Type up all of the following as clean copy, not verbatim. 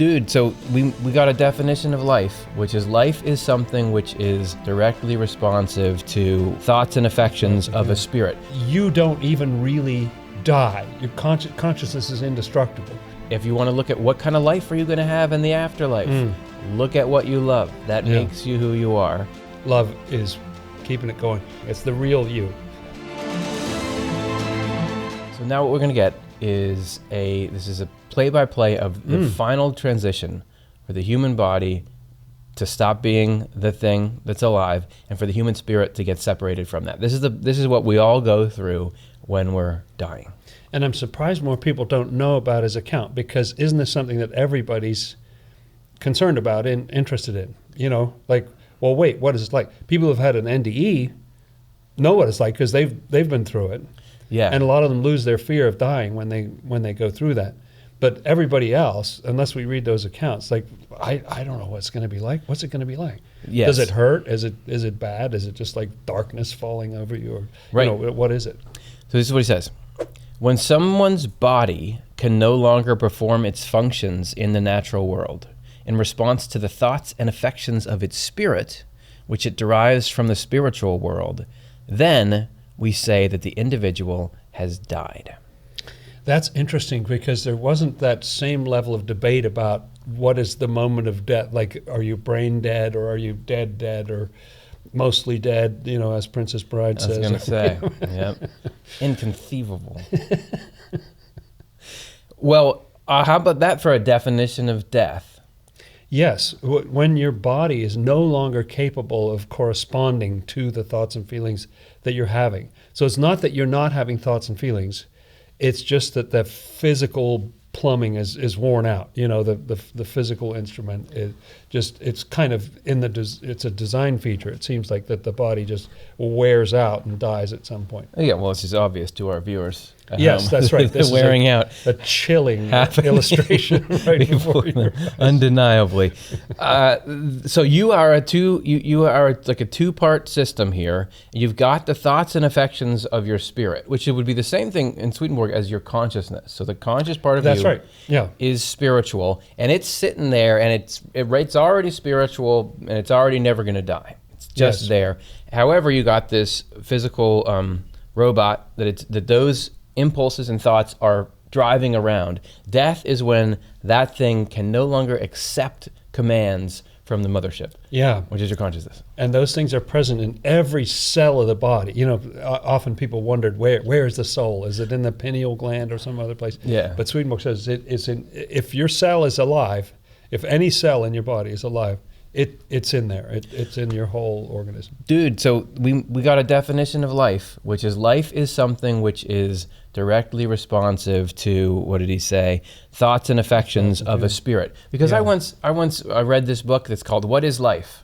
Dude, so we got a definition of life, which is life is something which is directly responsive to thoughts and affections of a spirit. You don't even really die. Your consciousness is indestructible. If you want to look at what kind of life are you going to have in the afterlife, look at what you love. That makes you who you are. Love is keeping it going. It's the real you. So now what we're going to get is this is a play-by-play of the final transition for the human body to stop being the thing that's alive and for the human spirit to get separated from that. This is what we all go through when we're dying. And I'm surprised more people don't know about his account, because isn't this something that everybody's concerned about and interested in? You know, like, well, wait, what is it like? People who've had an NDE know what it's like because they've been through it. Yeah. And a lot of them lose their fear of dying when they go through that. But everybody else, unless we read those accounts, like, I don't know what it's going to be like. What's it going to be like? Yes. Does it hurt? Is it bad? Is it just like darkness falling over you? Or, right. You know, what is it? So this is what he says. When someone's body can no longer perform its functions in the natural world in response to the thoughts and affections of its spirit, which it derives from the spiritual world, then we say that the individual has died. That's interesting, because there wasn't that same level of debate about what is the moment of death. Like, are you brain dead, or are you dead, or mostly dead, you know, as Princess Bride says. I was going to say, yep. Inconceivable. Well, how about that for a definition of death? Yes, when your body is no longer capable of corresponding to the thoughts and feelings that you're having. So it's not that you're not having thoughts and feelings, it's just that the physical plumbing is worn out. You know, the physical instrument it's kind of it's a design feature. It seems like that the body just wears out and dies at some point. Yeah, well, it's just obvious to our viewers. Yes, that's right. This wearing out. A chilling illustration right before you. Undeniably. So you are like a two-part system here. You've got the thoughts and affections of your spirit, which it would be the same thing in Swedenborg as your consciousness. So the conscious part of you is spiritual, and it's sitting there, and it's already spiritual, and it's already never going to die. It's just there. However, you got this physical robot that those impulses and thoughts are driving around. Death is when that thing can no longer accept commands from the mothership, which is your consciousness. And those things are present in every cell of the body. You know, often people wondered, where is the soul? Is it in the pineal gland or some other place? Yeah. But Swedenborg says it's in. If your cell is alive, if any cell in your body is alive, it's in there. It's in your whole organism. Dude, so we got a definition of life, which is life is something which is directly responsive to, what did he say, thoughts and affections of a spirit. Because I once read this book that's called What is Life?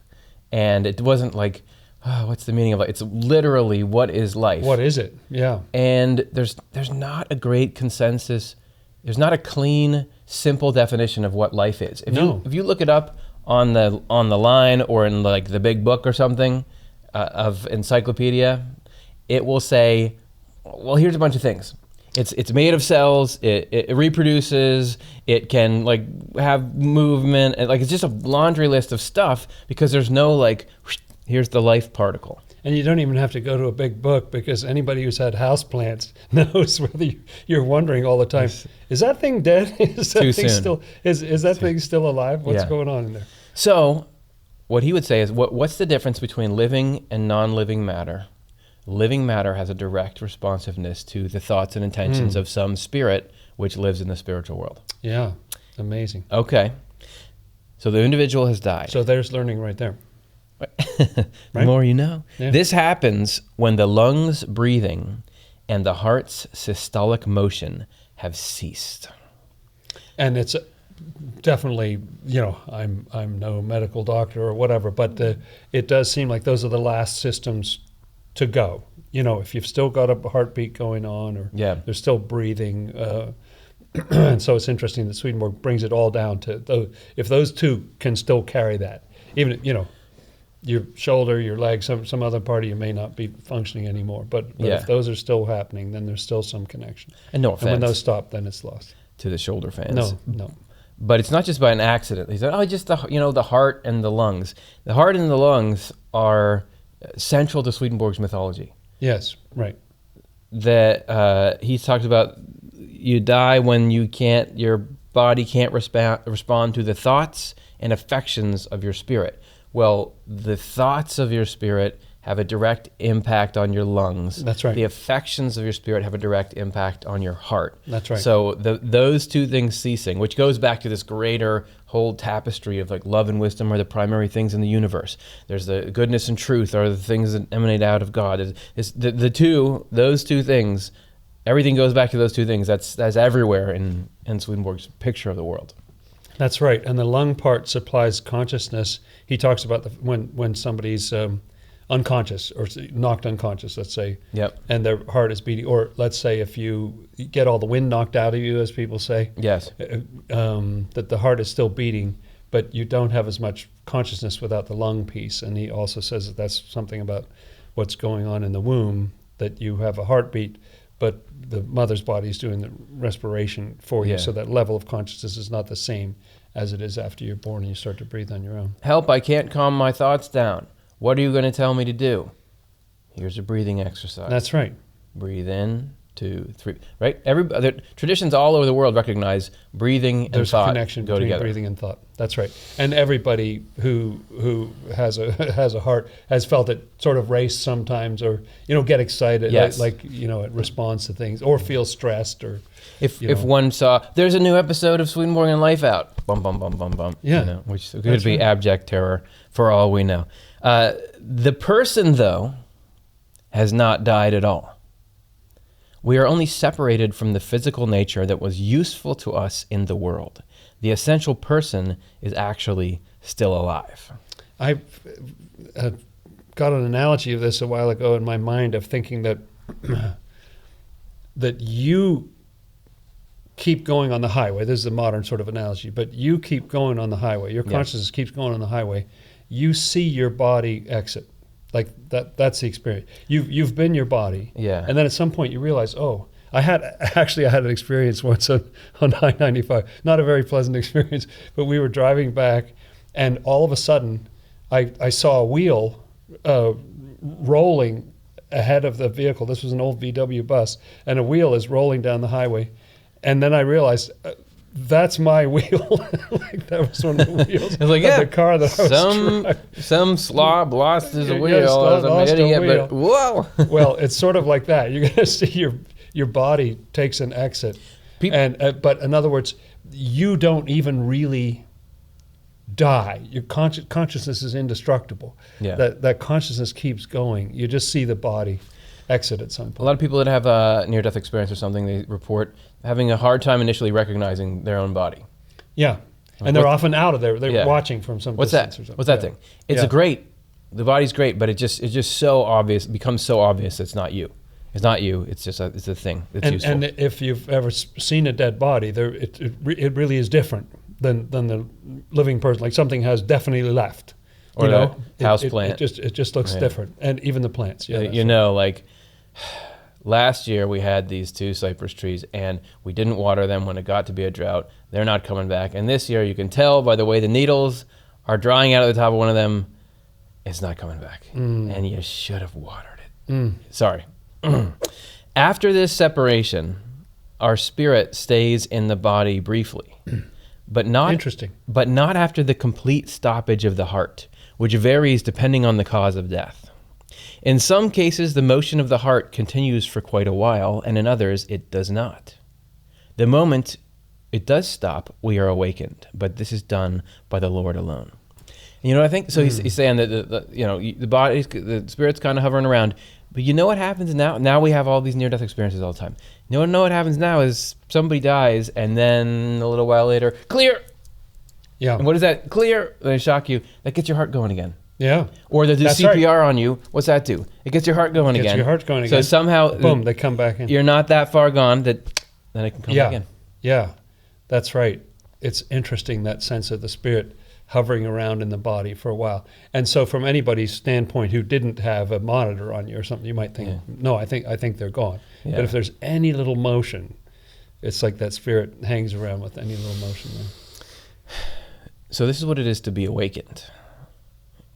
And it wasn't like, what's the meaning of life? It's literally, what is life? What is it? Yeah. And there's not a great consensus. There's not a clean, simple definition of what life is. If you look it up on the line or in like the big book or something of encyclopedia, it will say, well, here's a bunch of things. It's made of cells. It reproduces. It can like have movement. And like it's just a laundry list of stuff, because there's no like, here's the life particle. And you don't even have to go to a big book, because anybody who's had houseplants knows whether you're wondering all the time, is that thing dead? Is that thing still is that thing still alive? What's going on in there? So what he would say is, what's the difference between living and non-living matter? Living matter has a direct responsiveness to the thoughts and intentions of some spirit which lives in the spiritual world. Yeah, amazing. Okay. So the individual has died. So there's learning right there. The more you know. Yeah. This happens when the lungs' breathing and the heart's systolic motion have ceased. And it's definitely, you know, I'm no medical doctor or whatever, but it does seem like those are the last systems to go. You know, if you've still got a heartbeat going on, or they're still breathing. And so it's interesting that Swedenborg brings it all down to if those two can still carry that, even, you know, your shoulder, your leg, some other part of you may not be functioning anymore. But if those are still happening, then there's still some connection. And no offense. And when those stop, then it's lost. To the shoulder fans. No. But it's not just by an accident. He said, "Oh, just the heart and the lungs." The heart and the lungs are central to Swedenborg's mythology. Yes, right. That he talks about, you die when your body can't respond to the thoughts and affections of your spirit. Well, the thoughts of your spirit have a direct impact on your lungs. That's right. The affections of your spirit have a direct impact on your heart. That's right. So those two things ceasing, which goes back to this greater whole tapestry of like love and wisdom are the primary things in the universe. There's the goodness and truth are the things that emanate out of God. Those two things, everything goes back to those two things. That's everywhere in Swedenborg's picture of the world. That's right. And the lung part supplies consciousness. He talks about when somebody's unconscious or knocked unconscious, let's say, Yep. and their heart is beating, or let's say if you get all the wind knocked out of you, as people say, Yes. that the heart is still beating, but you don't have as much consciousness without the lung piece. And he also says that that's something about what's going on in the womb, that you have a heartbeat, but the mother's body is doing the respiration for you, Yeah. so that level of consciousness is not the same as it is after you're born and you start to breathe on your own. Help, I can't calm my thoughts down. What are you going to tell me to do? Here's a breathing exercise. That's right. Breathe in, 2, 3. Right? Traditions all over the world recognize breathing and There's thought a connection go between together. breathing and thought. That's right. And everybody who has a heart has felt it sort of race sometimes, or get excited, Yes. like it responds to things, or feels stressed, or If one saw, there's a new episode of Swedenborg and Life out, bum, bum, bum, bum, bum. Yeah. Which could That's be right. abject terror for all we know. The person, though, has not died at all. We are only separated from the physical nature that was useful to us in the world. The essential person is actually still alive. I got an analogy of this a while ago in my mind, of thinking that that you keep going on the highway. This is a modern sort of analogy, but you keep going on the highway. Your consciousness keeps going on the highway. You see your body exit. Like that's the experience. You've been your body. Yeah. And then at some point you realize, I had an experience once on I-95. Not a very pleasant experience, but we were driving back, and all of a sudden I saw a wheel rolling ahead of the vehicle. This was an old VW bus, and a wheel is rolling down the highway. And then I realized, that's my wheel. Like that was one of the wheels It's like, of the car that I was driving. Some slob lost his Yeah, wheel. lost I'm an a idiot, wheel. but whoa. Well, it's sort of like that. You're going to see your body takes an exit. But in other words, you don't even really die. Your consciousness is indestructible. Yeah. That consciousness keeps going. You just see the body exit at some A point. lot of people that have a near-death experience or something, they report having a hard time initially recognizing their own body. Yeah. And they're often out of there. They're Yeah. watching from some What's distance that? or something. What's that thing? It's the body's great, but it's just so obvious, it becomes so obvious it's not you. It's not you, it's just it's a thing that's useful. And if you've ever seen a dead body, it really is different than the living person. Like something has definitely left. Or the house plant. It just looks different. And even the plants. Yeah. Like last year we had these 2 cypress trees and we didn't water them when it got to be a drought. They're not coming back. And this year you can tell by the way the needles are drying out of the top of one of them, it's not coming back. And you should have watered it. Sorry. After this separation, our spirit stays in the body briefly, but not Interesting. But not after the complete stoppage of the heart, which varies depending on the cause of death. In some cases, the motion of the heart continues for quite a while, and in others, it does not. The moment it does stop, we are awakened, but this is done by the Lord alone. And you know what I think? So he's saying that the body, the spirit's kind of hovering around. But you know what happens now? Now we have all these near-death experiences all the time. You know what happens now is somebody dies, and then a little while later, clear. Yeah. And what is that? Clear. They shock you. That gets your heart going again. Yeah. Or they do That's CPR on you. What's that do? It gets your heart going Gets again. your heart going So again. somehow, Boom, they come back in. you're not that far gone that then it can come back in. Yeah. That's right. It's interesting, that sense of the spirit hovering around in the body for a while. And so from anybody's standpoint who didn't have a monitor on you or something, you might think, no, I think they're gone. Yeah. But if there's any little motion, it's like that spirit hangs around with any little motion there. So this is what it is to be awakened.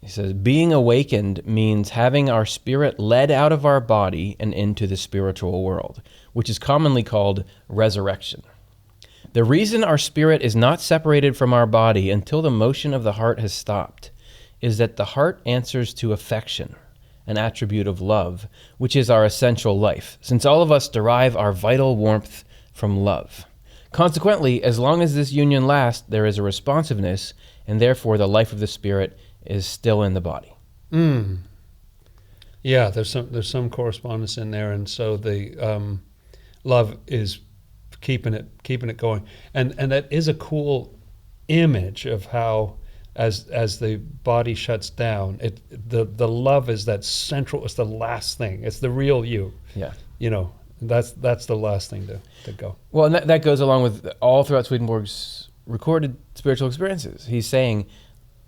He says, being awakened means having our spirit led out of our body and into the spiritual world, which is commonly called resurrection. The reason our spirit is not separated from our body until the motion of the heart has stopped is that the heart answers to affection, an attribute of love, which is our essential life, since all of us derive our vital warmth from love. Consequently, as long as this union lasts, there is a responsiveness, and therefore the life of the spirit is still in the body. Yeah, there's some correspondence in there, and so the love is keeping it going, and that is a cool image of how as the body shuts down, the love is that central. It's the last thing. It's the real you. Yeah, that's the last thing to go. Well, and that goes along with all throughout Swedenborg's recorded spiritual experiences. He's saying,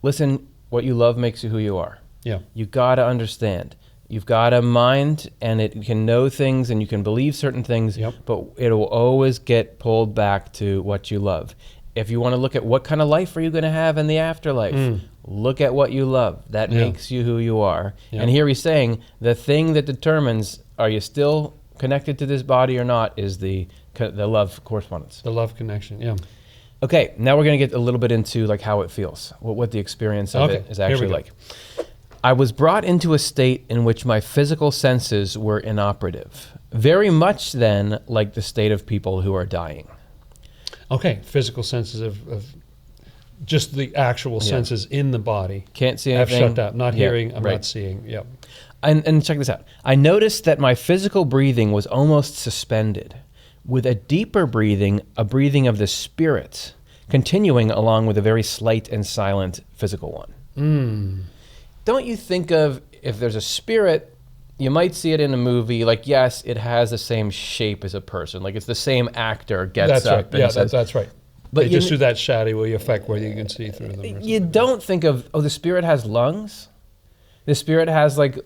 listen, what you love makes you who you are. Yeah. You got to understand. You've got a mind, and it can know things, and you can believe certain things, but it'll always get pulled back to what you love. If you want to look at what kind of life are you going to have in the afterlife, look at what you love. That makes you who you are. Yeah. And here he's saying the thing that determines are you still connected to this body or not is the love correspondence. The love connection, yeah. Okay, now we're going to get a little bit into like how it feels, what the experience of it is actually like. I was brought into a state in which my physical senses were inoperative, very much then like the state of people who are dying. Okay, physical senses of just the actual senses in the body. Can't see anything. I've shut down. Not hearing, I'm not seeing. Yep. And check this out. I noticed that my physical breathing was almost suspended, with a deeper breathing, a breathing of the spirit, continuing along with a very slight and silent physical one. Don't you think of, if there's a spirit, you might see it in a movie, like, yes, it has the same shape as a person. Like, it's the same actor gets up. Right. Yeah, that's right. But they just do that shadowy effect where you can see through them. You don't think of, the spirit has lungs? The spirit has like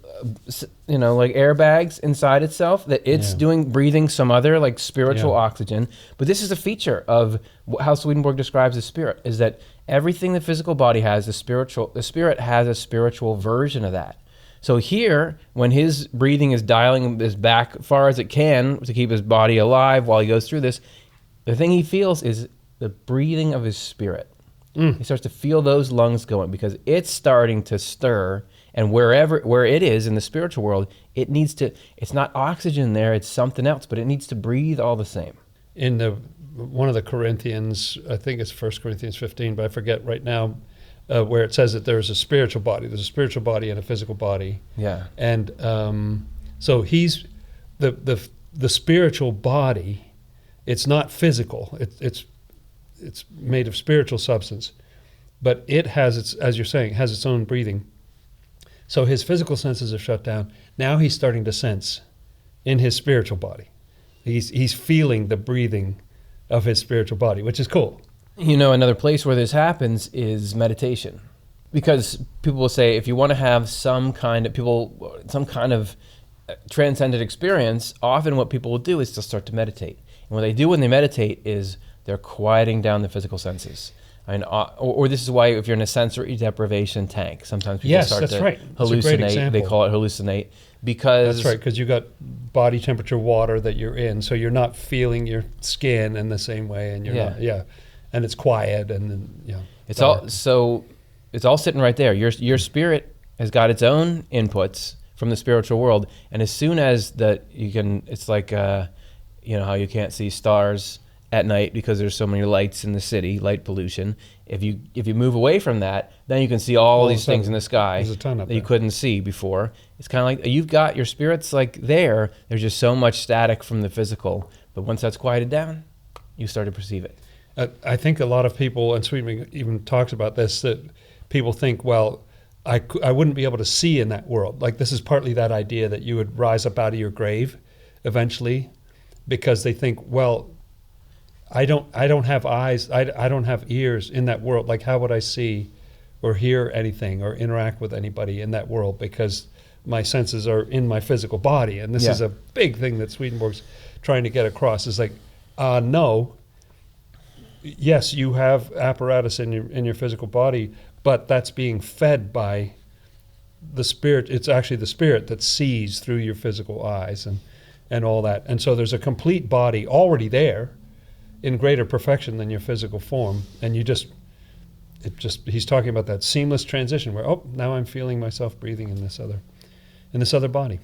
airbags inside itself that it's breathing some other like spiritual oxygen. But this is a feature of how Swedenborg describes the spirit, is that everything the physical body has, the spirit has a spiritual version of that. So here, when his breathing is dialing as back far as it can to keep his body alive while he goes through this, the thing he feels is the breathing of his spirit. He starts to feel those lungs going because it's starting to stir. And where it is in the spiritual world, it's not oxygen there, it's something else, but it needs to breathe all the same. In one of the Corinthians, I think it's 1 Corinthians 15, but I forget right now, where it says that there's a spiritual body. There's a spiritual body and a physical body. Yeah. And so he's the spiritual body. It's not physical. It's made of spiritual substance, but it has as you're saying, has its own breathing. So his physical senses are shut down. Now he's starting to sense in his spiritual body. He's feeling the breathing of his spiritual body, which is cool. Another place where this happens is meditation. Because people will say, if you want to have some kind of transcendent experience, often what people will do is to start to meditate. And what they do when they meditate is they're quieting down the physical senses. Or this is why if you're in a sensory deprivation tank, sometimes people start to hallucinate. They call it hallucinate because... That's right, because you got body temperature water that you're in, so you're not feeling your skin in the same way, and you're not, and it's quiet, and then, it's all sitting right there. Your spirit has got its own inputs from the spiritual world, and as soon as it's like, how you can't see stars at night because there's so many lights in the city, light pollution. If you move away from that, then you can see all these things in the sky that you couldn't see before. It's kind of like you've got your spirits like there. There's just so much static from the physical, but once that's quieted down, you start to perceive it. I think a lot of people, and Swedenborg even talks about this, that people think, well, I wouldn't be able to see in that world. Like this is partly that idea that you would rise up out of your grave eventually, because they think, well, I don't have eyes, I don't have ears in that world. Like how would I see or hear anything or interact with anybody in that world, because my senses are in my physical body? And this is a big thing that Swedenborg's trying to get across, is like, no, yes, you have apparatus in your physical body, but that's being fed by the spirit. It's actually the spirit that sees through your physical eyes and all that. And so there's a complete body already there in greater perfection than your physical form. And he's talking about that seamless transition where, oh, now I'm feeling myself breathing in this other body.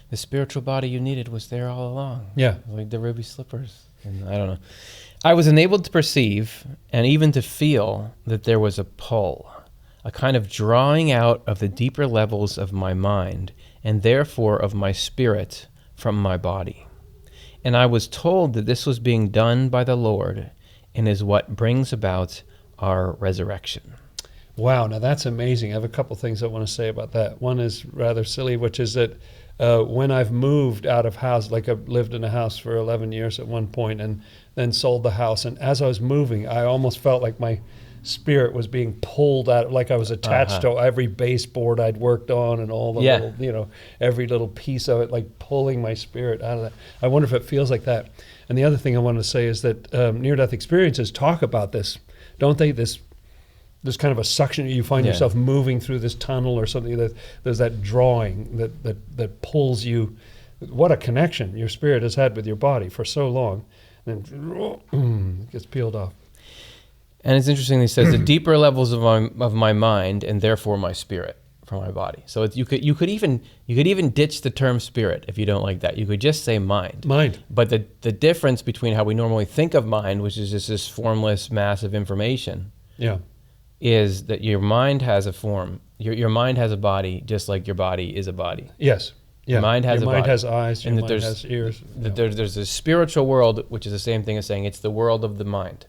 The spiritual body you needed was there all along. Yeah. Like the ruby slippers. And I don't know. I was enabled to perceive and even to feel that there was a pull, a kind of drawing out of the deeper levels of my mind and therefore of my spirit from my body. And I was told that this was being done by the Lord and is what brings about our resurrection. Wow, now that's amazing. I have a couple things I want to say about that. One is rather silly, which is that when I've moved out of house, like I've lived in a house for 11 years at one point and then sold the house. And as I was moving, I almost felt like my spirit was being pulled out, like I was attached to every baseboard I'd worked on and all the little, every little piece of it, like pulling my spirit out of that. I wonder if it feels like that. And the other thing I wanted to say is that near-death experiences talk about this, don't they? This kind of a suction, you find yourself moving through this tunnel or something, that there's that drawing that pulls you. What a connection your spirit has had with your body for so long, and then it gets peeled off. And it's interesting, he says, the deeper levels of my mind and therefore my spirit from my body. So you could even ditch the term spirit if you don't like that. You could just say mind. Mind. But the difference between how we normally think of mind, which is just this formless mass of information, is that your mind has a form. Your mind has a body, just like your body is a body. Yes. Yeah. Your mind has your a mind body. has eyes. Your mind has ears. There's a spiritual world, which is the same thing as saying it's the world of the mind.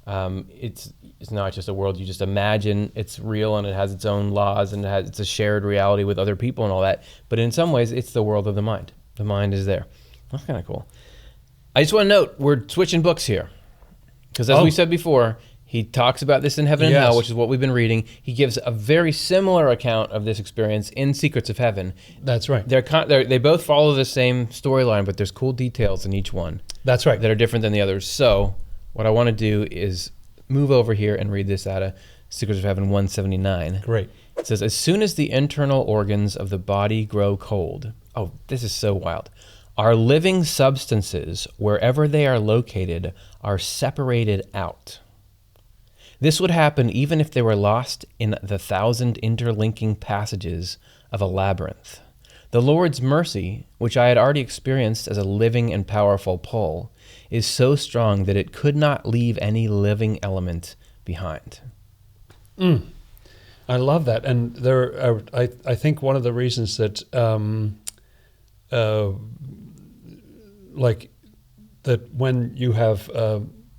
It's not just a world you just imagine. It's real and it has its own laws and it's a shared reality with other people and all that. But in some ways, it's the world of the mind. The mind is there. That's kind of cool. I just want to note, we're switching books here. Because as we said before, he talks about this in Heaven and Hell, which is what we've been reading. He gives a very similar account of this experience in Secrets of Heaven. That's right. They both follow the same storyline, but there's cool details in each one. That's right. That are different than the others. So what I want to do is move over here and read this out of Secrets of Heaven 179. Great. It says, as soon as the internal organs of the body grow cold, oh, this is so wild, our living substances, wherever they are located, are separated out. This would happen even if they were lost in the 1,000 interlinking passages of a labyrinth. The Lord's mercy, which I had already experienced as a living and powerful pull, is so strong that it could not leave any living element behind. I love that. And I think one of the reasons that that when you have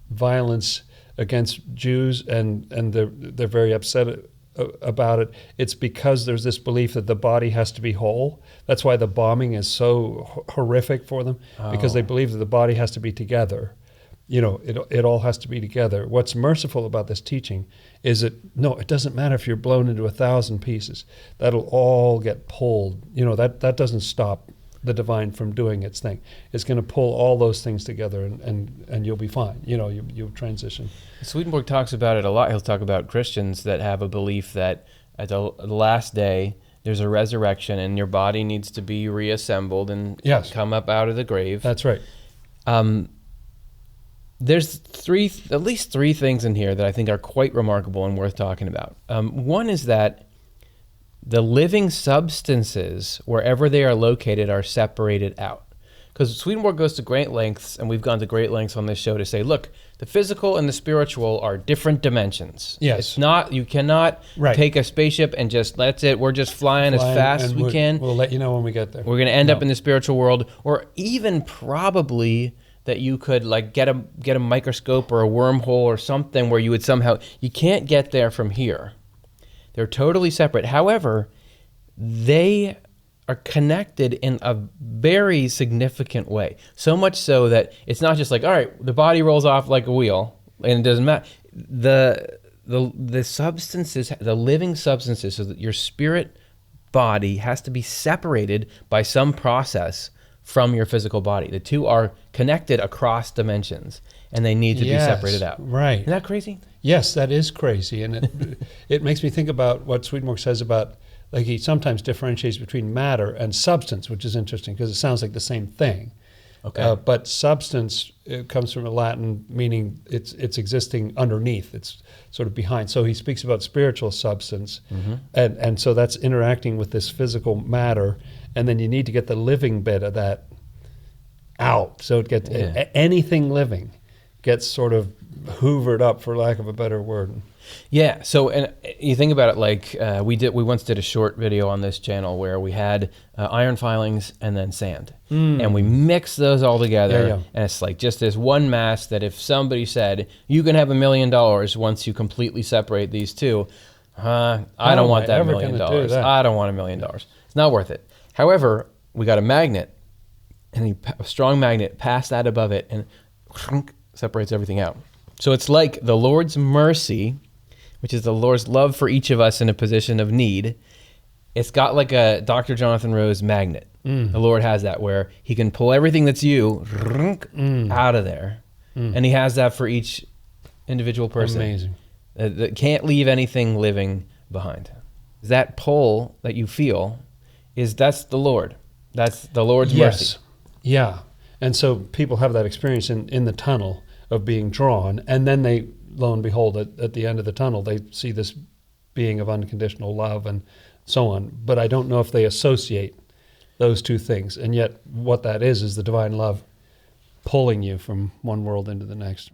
violence against Jews and they're very upset about it, it's because there's this belief that the body has to be whole. That's why the bombing is so horrific for them, because they believe that the body has to be together. It all has to be together. What's merciful about this teaching is that, no, it doesn't matter if you're blown into 1,000 pieces. That'll all get pulled. That doesn't stop the divine from doing its thing. It's going to pull all those things together and you'll be fine. You'll transition. Swedenborg talks about it a lot. He'll talk about Christians that have a belief that at the last day there's a resurrection and your body needs to be reassembled and come up out of the grave. That's right. There's at least three things in here that I think are quite remarkable and worth talking about. One is that the living substances, wherever they are located, are separated out. Because Swedenborg goes to great lengths, and we've gone to great lengths on this show to say, look, the physical and the spiritual are different dimensions. Yes. It's not, you cannot take a spaceship and just, that's it, we're just flying as fast as we can. We'll let you know when we get there. We're going to end up in the spiritual world, or even probably that you could get a microscope or a wormhole or something where you would somehow, you can't get there from here. They're totally separate. However, they are connected in a very significant way. So much so that it's not just like, all right, the body rolls off like a wheel and it doesn't matter. The substances, the living substances, so that your spirit body has to be separated by some process from your physical body. The two are connected across dimensions, and they need to be separated out. Right. Isn't that crazy? Yes, that is crazy. And it makes me think about what Swedenborg says about, like, he sometimes differentiates between matter and substance, which is interesting because it sounds like the same thing. Okay. But substance, it comes from a Latin meaning it's existing underneath. It's sort of behind. So he speaks about spiritual substance, and so that's interacting with this physical matter, and then you need to get the living bit of that out. So it gets anything living gets sort of hoovered up, for lack of a better word. Yeah. So, and you think about it like we once did a short video on this channel where we had iron filings and then sand, and we mixed those all together, and it's like just this one mass that if somebody said you can have $1 million once you completely separate these two, I don't want that $1 million. I don't want $1 million. It's not worth it. However, we got a magnet, and a strong magnet, pass that above it, and separates everything out. So it's like the Lord's mercy, which is the Lord's love for each of us in a position of need. It's got like a Dr. Jonathan Rose magnet. The Lord has that where he can pull everything that's you out of there. And he has that for each individual person. Amazing. That can't leave anything living behind. That pull that you feel, that's the Lord. That's the Lord's mercy. Yeah. And so people have that experience in the tunnel of being drawn, and then they, lo and behold, at the end of the tunnel, they see this being of unconditional love and so on. But I don't know if they associate those two things. And yet what that is the divine love pulling you from one world into the next.